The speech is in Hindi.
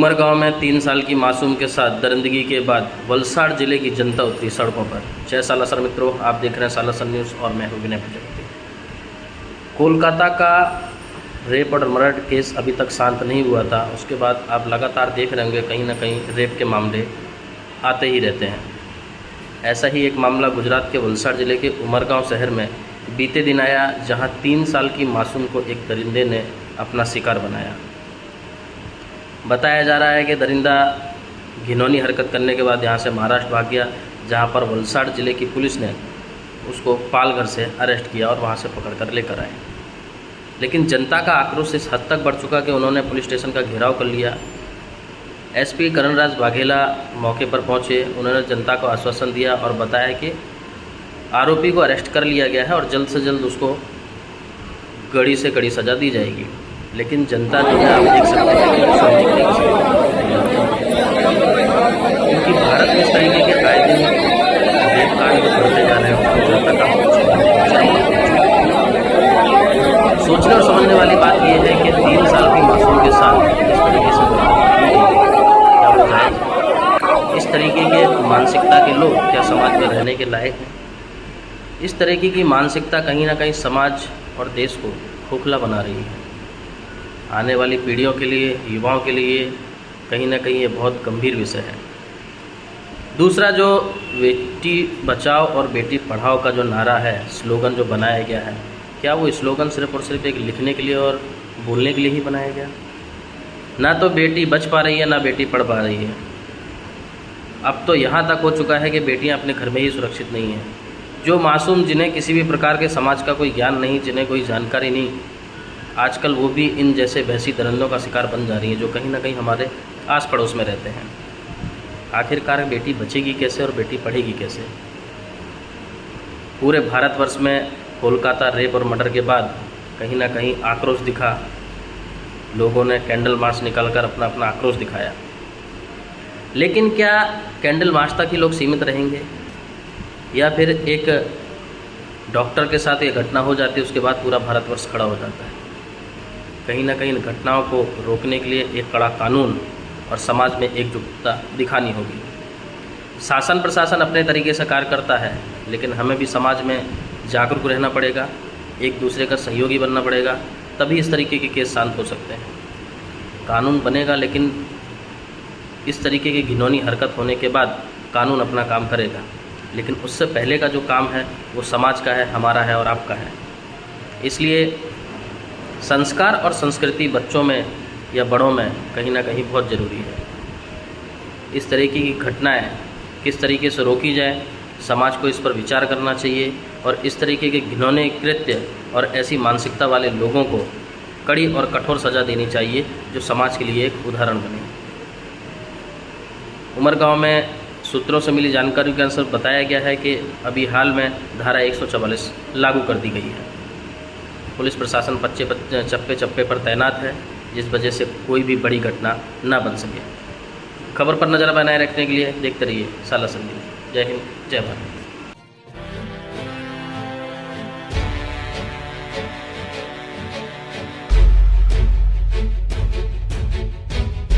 उमरगांव में 3 साल की मासूम के साथ दरिंदगी के बाद वलसाड़ जिले की जनता उतरी सड़कों पर। जय सालासर मित्रों, आप देख रहे हैं सालासर न्यूज़ और मैं हूं विनय प्रजापति। कोलकाता का रेप और मर्डर केस अभी तक शांत नहीं हुआ था। उसके बाद आप लगातार देख रहे होंगे कहीं ना कहीं रेप के मामले आते ही रहते हैं। ऐसा ही एक मामला गुजरात के वलसाड़ जिले के उमरगांव शहर में बीते दिन आया, जहां 3 साल की मासूम को एक दरिंदे ने अपना शिकार बनाया। बताया जा रहा है कि दरिंदा घिनौनी हरकत करने के बाद यहां से महाराष्ट्र भाग गया, जहां पर वलसाड़ जिले की पुलिस ने उसको पालघर से अरेस्ट किया और वहां से पकड़कर लेकर आए। लेकिन जनता का आक्रोश इस हद तक बढ़ चुका कि उन्होंने पुलिस स्टेशन का घेराव कर लिया। एसपी करणराज वाघेला मौके पर पहुंचे। उन्होंने जनता को आश्वासन दिया और बताया कि आरोपी को अरेस्ट कर लिया गया है और जल्द से जल्द उसको कड़ी से कड़ी सज़ा दी जाएगी। लेकिन जनता जो है आप देख सकते हैं कि सुनने के लिए क्योंकि भारत में इस तरीके के आए दिन रेप कांड जो बढ़ते जा रहे हैं उसको जनता का सोचने और समझने वाली बात यह है कि 3 साल की मासूम के साथ इस तरीके से क्या बताया, इस तरीके के मानसिकता के लोग क्या समाज में रहने के लायक हैं? इस तरीके की मानसिकता कहीं ना कहीं समाज और देश को खोखला बना रही है। आने वाली पीढ़ियों के लिए, युवाओं के लिए कहीं ना कहीं ये बहुत गंभीर विषय है। दूसरा, जो बेटी बचाओ और बेटी पढ़ाओ का जो नारा है, स्लोगन जो बनाया गया है, क्या वो स्लोगन सिर्फ और सिर्फ एक लिखने के लिए और बोलने के लिए ही बनाया गया? ना तो बेटी बच पा रही है, ना बेटी पढ़ पा रही है। अब तो यहाँ तक हो चुका है कि बेटियाँ अपने घर में ही सुरक्षित नहीं हैं। जो मासूम, जिन्हें किसी भी प्रकार के समाज का कोई ज्ञान नहीं, जिन्हें कोई जानकारी नहीं, आजकल वो भी इन जैसे वैसी दरिंदों का शिकार बन जा रही है, जो कहीं ना कहीं हमारे आस पड़ोस में रहते हैं। आखिरकार बेटी बचेगी कैसे और बेटी पढ़ेगी कैसे? पूरे भारतवर्ष में कोलकाता रेप और मर्डर के बाद कहीं ना कहीं आक्रोश दिखा। लोगों ने कैंडल मार्च निकालकर अपना अपना आक्रोश दिखाया। लेकिन क्या कैंडल मार्च तक ही लोग सीमित रहेंगे, या फिर एक डॉक्टर के साथ ये घटना हो जाती है उसके बाद पूरा भारतवर्ष खड़ा हो जाता है? कहीं ना कहीं इन घटनाओं को रोकने के लिए एक कड़ा कानून और समाज में एकजुटता दिखानी होगी। शासन प्रशासन अपने तरीके से कार्य करता है, लेकिन हमें भी समाज में जागरूक रहना पड़ेगा, एक दूसरे का सहयोगी बनना पड़ेगा, तभी इस तरीके के केस शांत हो सकते हैं। कानून बनेगा, लेकिन इस तरीके की घिनौनी हरकत होने के बाद कानून अपना काम करेगा। लेकिन उससे पहले का जो काम है वो समाज का है, हमारा है और आपका है। इसलिए संस्कार और संस्कृति बच्चों में या बड़ों में कहीं ना कहीं बहुत ज़रूरी है। इस तरीके की घटनाएं किस तरीके से रोकी जाए, समाज को इस पर विचार करना चाहिए और इस तरीके के घिनौने कृत्य और ऐसी मानसिकता वाले लोगों को कड़ी और कठोर सज़ा देनी चाहिए, जो समाज के लिए एक उदाहरण बने। उमरगांव में सूत्रों से मिली जानकारी के अनुसार बताया गया है कि अभी हाल में धारा 144 लागू कर दी गई है। पुलिस प्रशासन चप्पे चप्पे पर तैनात है, जिस वजह से कोई भी बड़ी घटना ना बन सके। खबर पर नज़र बनाए रखने के लिए देखते रहिए सालासर न्यूज़। जय हिंद, जय भारत।